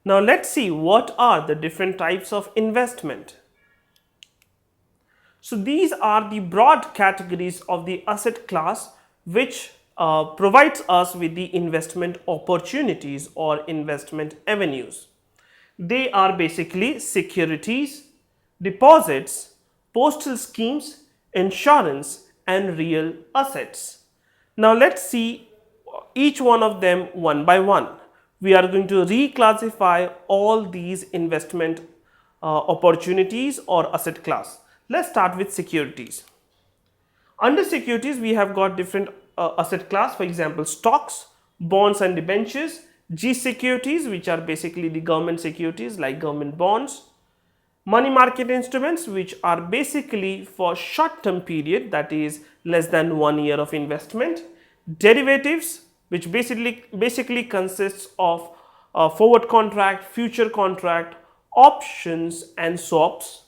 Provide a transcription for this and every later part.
Now let's see what are the different types of investment. So these are the broad categories of the asset class which provides us with the investment opportunities or investment avenues. They are basically securities, deposits, postal schemes, insurance and real assets. Now let's see each one of them one by one. We are going to reclassify all these investment opportunities or asset class. Let's start with securities. Under securities, we have got different asset class, for example, stocks, bonds and debentures, G securities, which are basically the government securities like government bonds, money market instruments, which are basically for short term period, that is less than 1 year of investment, derivatives, which basically consists of forward contract, future contract, options and swaps.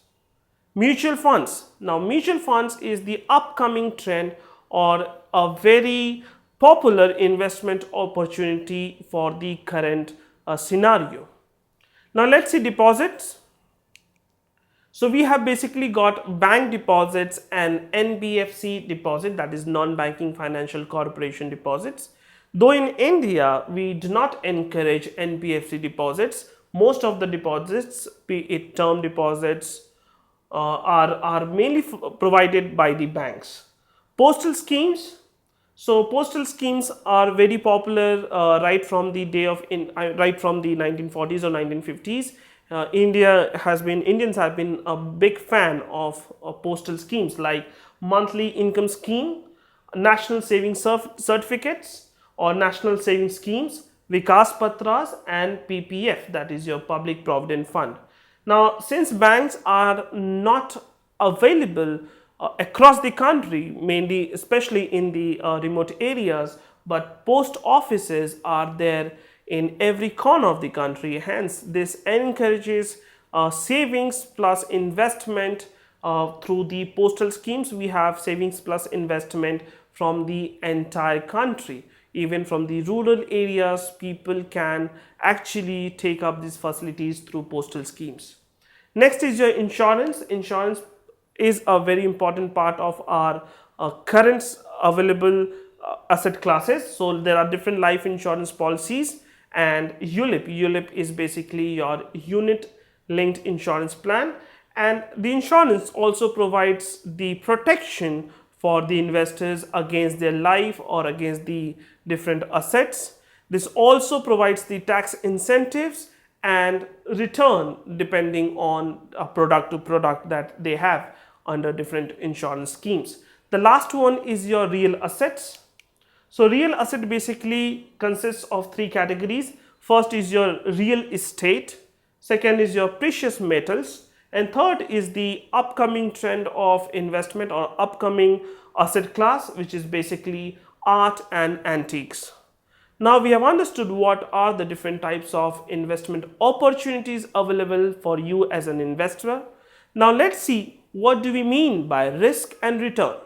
Mutual funds. Now, mutual funds is the upcoming trend or a very popular investment opportunity for the current scenario. Now, let's see deposits. So, we have basically got bank deposits and NBFC deposit, that is non-banking financial corporation deposits. Though in India, we do not encourage NBFC deposits. Most of the deposits, be it term deposits, are mainly provided by the banks. Postal schemes. So postal schemes are very popular right from the day of right from the 1940s or 1950s. Indians have been a big fan of postal schemes like monthly income scheme, national savings certificates or national savings schemes, Vikas Patras and PPF, that is your public provident fund. Now, since banks are not available across the country, mainly especially in the remote areas, but post offices are there in every corner of the country. Hence, this encourages savings plus investment through the postal schemes. We have savings plus investment from the entire country. Even from the rural areas, people can actually take up these facilities through postal schemes. Next is your insurance. Insurance is a very important part of our current available asset classes. So there are different life insurance policies and ULIP. ULIP is basically your unit linked insurance plan, and the insurance also provides the protection for the investors against their life or against the different assets. This also provides the tax incentives and return depending on a product to product that they have under different insurance schemes. The last one is your real assets. So real asset basically consists of three categories. First is your real estate, second is your precious metals, and third is the upcoming trend of investment or upcoming asset class, which is basically art and antiques. Now we have understood what are the different types of investment opportunities available for you as an investor. Now let's see what do we mean by risk and return.